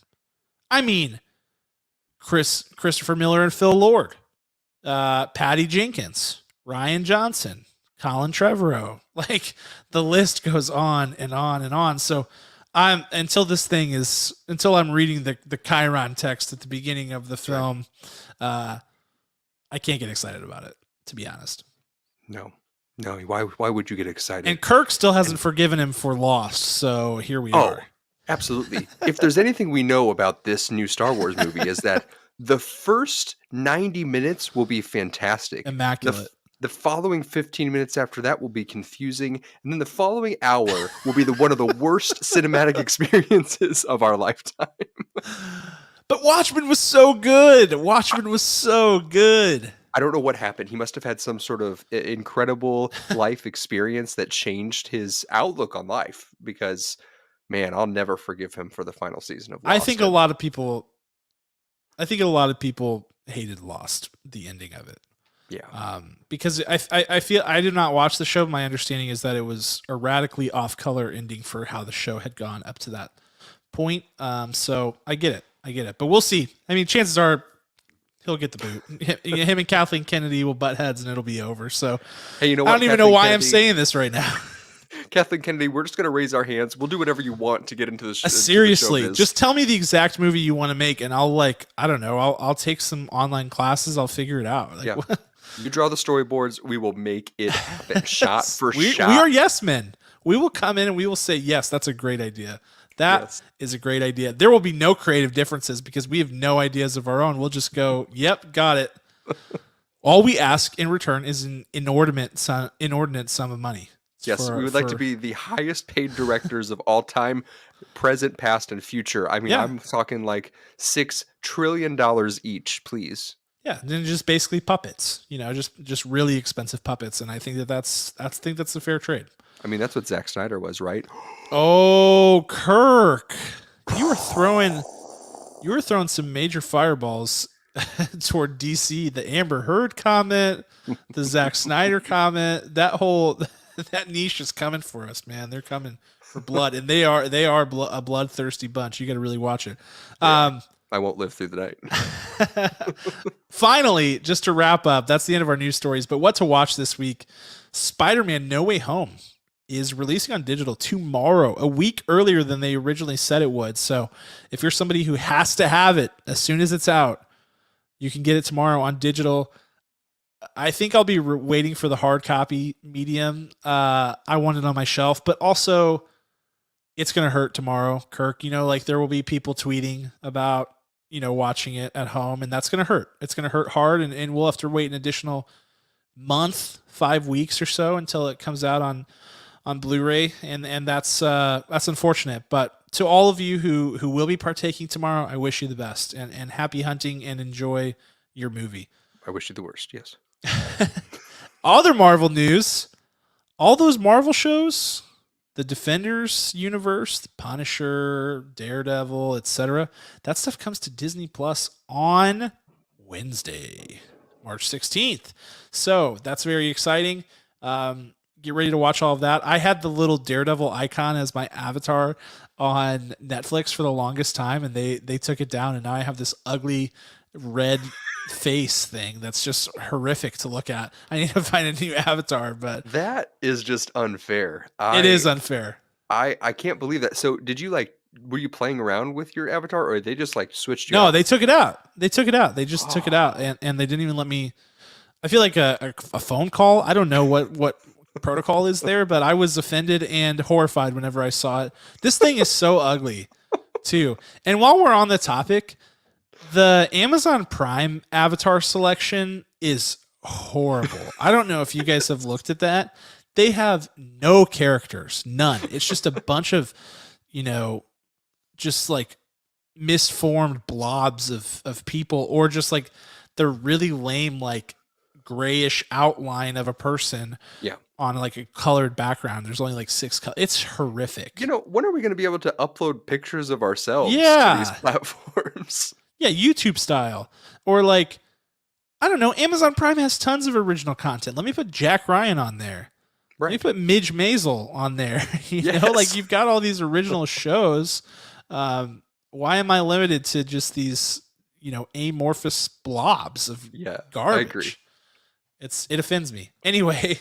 I mean, Christopher Miller and Phil Lord, Patty Jenkins, Ryan Johnson, Colin Trevorrow. Like, the list goes on and on and on. So until I'm reading the Chiron text at the beginning of the film, I can't get excited about it, to be honest. No. Why would you get excited? And Kirk still hasn't forgiven him for Lost, so here we are. Absolutely. If there's anything we know about this new Star Wars movie is that the first 90 minutes will be fantastic. Immaculate. The following 15 minutes after that will be confusing, and then the following hour will be one of the worst cinematic experiences of our lifetime. But Watchmen was so good. I don't know what happened. He must have had some sort of incredible life experience that changed his outlook on life, because, man, I'll never forgive him for the final season of Lost. I think a lot of people hated Lost, the ending of it. Yeah. Because I feel I did not watch the show. My understanding is that it was a radically off-color ending for how the show had gone up to that point. So I get it. But we'll see. I mean, chances are he'll get the boot. Him and Kathleen Kennedy will butt heads and it'll be over. So hey, you know what? I don't even know why I'm saying this right now. Kathleen Kennedy, we're just going to raise our hands. We'll do whatever you want to get into this. Seriously, just tell me the exact movie you want to make, and I'll take some online classes. I'll figure it out. Yeah. You draw the storyboards. We will make it happen, shot for shot. We are yes men. We will come in and we will say, yes, that's a great idea. That is a great idea. There will be no creative differences because we have no ideas of our own. We'll just go, yep, got it. All we ask in return is an inordinate sum of money. Yes, we would like to be the highest paid directors of all time, present, past, and future. I mean, I'm talking like $6 trillion each, please. Yeah, and then just basically puppets, just really expensive puppets, and I think that's a fair trade. I mean, that's what Zack Snyder was, right? Oh, Kirk, you were throwing some major fireballs toward DC. The Amber Heard comment, the Zack Snyder comment, that niche is coming for us, man. They're coming for blood, and they are a bloodthirsty bunch. You got to really watch it. I won't live through the night. Finally, just to wrap up, that's the end of our news stories. But what to watch this week? Spider-Man: No Way Home is releasing on digital tomorrow, a week earlier than they originally said it would. So if you're somebody who has to have it as soon as it's out, you can get it tomorrow on digital. I think I'll be waiting for the hard copy medium. I want it on my shelf, but also it's going to hurt tomorrow, Kirk. There will be people tweeting about, watching it at home, and that's going to hurt. It's going to hurt hard, and we'll have to wait an additional month, 5 weeks or so until it comes out on Blu-ray, and that's unfortunate. But to all of you who will be partaking tomorrow, I wish you the best, and happy hunting, and enjoy your movie. I wish you the worst, yes. Other Marvel news, all those Marvel shows, the Defenders universe, the Punisher, Daredevil, etc. That stuff comes to Disney Plus on Wednesday, March 16th. So that's very exciting. Get ready to watch all of that. I had the little Daredevil icon as my avatar on Netflix for the longest time, and they took it down, and now I have this ugly red face thing that's just horrific to look at. I need to find a new avatar, but That is just unfair. it is unfair. I can't believe that. So did you were you playing around with your avatar, or they just switched you No, out? they took it out. They took it out. They just took it out, and they didn't even let me. I feel like a phone call. I don't know what protocol is there, but I was offended and horrified whenever I saw it. This thing is so ugly, too. And while we're on the topic, the Amazon Prime avatar selection is horrible. I don't know if you guys have looked at that. They have no characters, none. It's just a bunch of, just misformed blobs of people, or just the really lame, grayish outline of a person. Yeah. On a colored background. There's only 6 colors. It's horrific. When are we going to be able to upload pictures of ourselves Yeah. to these platforms? Yeah, YouTube style. Or I don't know, Amazon Prime has tons of original content. Let me put Jack Ryan on there. Let me Right. put Midge Maisel on there. Yes. You've got all these original shows. Why am I limited to just these, amorphous blobs of garbage? I agree. It offends me. Anyway,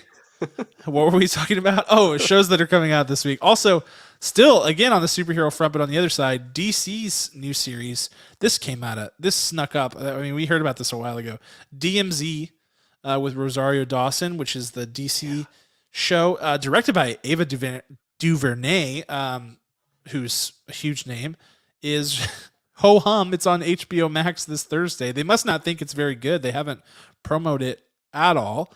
what were we talking about? Oh, shows that are coming out this week. Also, still, again, on the superhero front, but on the other side, DC's new series. This snuck up. I mean, we heard about this a while ago. DMZ with Rosario Dawson, which is the DC show, directed by Ava DuVernay, who's a huge name, is ho hum. It's on HBO Max this Thursday. They must not think it's very good. They haven't promoted it at all.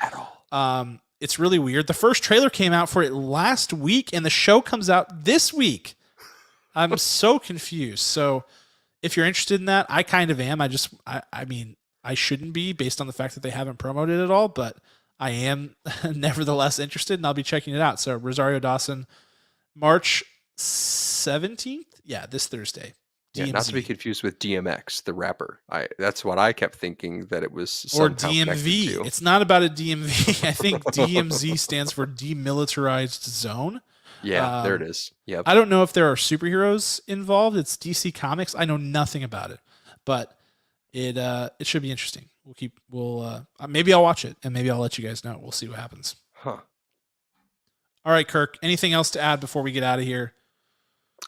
It's really weird. The first trailer came out for it last week, and the show comes out this week. I'm so confused. So if you're interested in that, I kind of am. I mean, I shouldn't be based on the fact that they haven't promoted it at all, but I am nevertheless interested, and I'll be checking it out. So Rosario Dawson, March 17th? Yeah, this Thursday. Yeah, not to be confused with DMX, the rapper. That's what I kept thinking that it was or somehow connected DMV. to. It's not about a DMV. I think DMZ stands for Demilitarized Zone. Yeah, there it is. Yep. I don't know if there are superheroes involved. It's DC Comics. I know nothing about it, but it should be interesting. We'll maybe I'll watch it, and maybe I'll let you guys know. We'll see what happens. Huh. All right, Kirk. Anything else to add before we get out of here?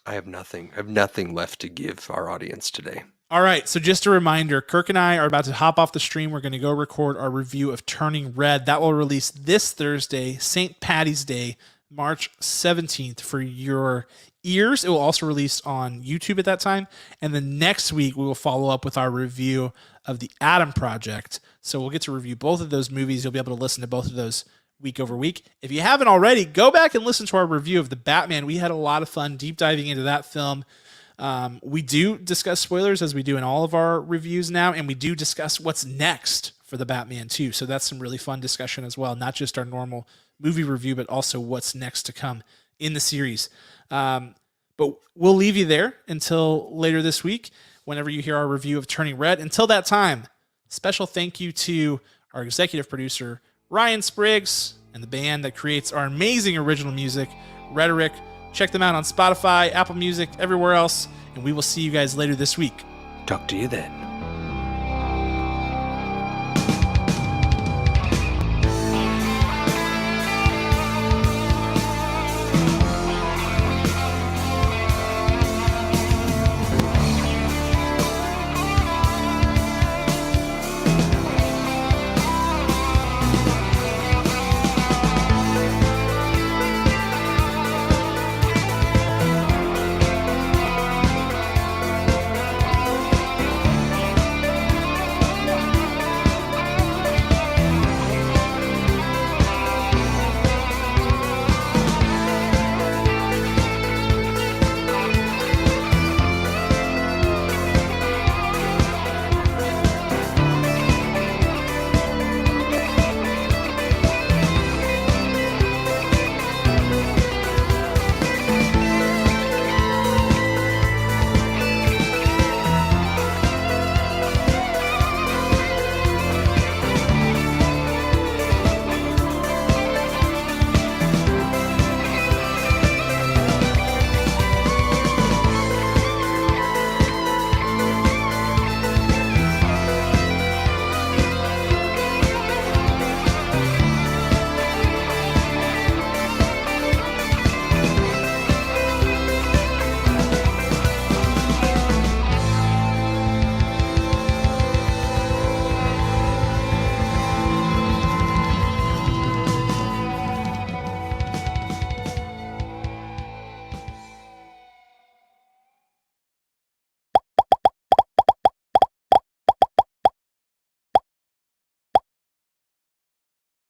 I have nothing. I have nothing left to give our audience today. All right, so just a reminder, Kirk and I are about to hop off the stream. We're going to go record our review of Turning Red. That will release this Thursday, St. Patty's Day, March 17th for your ears. It will also release on YouTube at that time. And then next week, we will follow up with our review of The Adam Project. So we'll get to review both of those movies. You'll be able to listen to both of those week over week. If you haven't already, go back and listen to our review of The Batman. We had a lot of fun deep diving into that film. We do discuss spoilers as we do in all of our reviews now, and we do discuss what's next for The Batman too. So that's some really fun discussion as well. Not just our normal movie review, but also what's next to come in the series. But we'll leave you there until later this week, whenever you hear our review of Turning Red. Until that time, special thank you to our executive producer, Ryan Spriggs, and the band that creates our amazing original music, Rhetoric. Check them out on Spotify, Apple Music, everywhere else, and we will see you guys later this week. Talk to you then.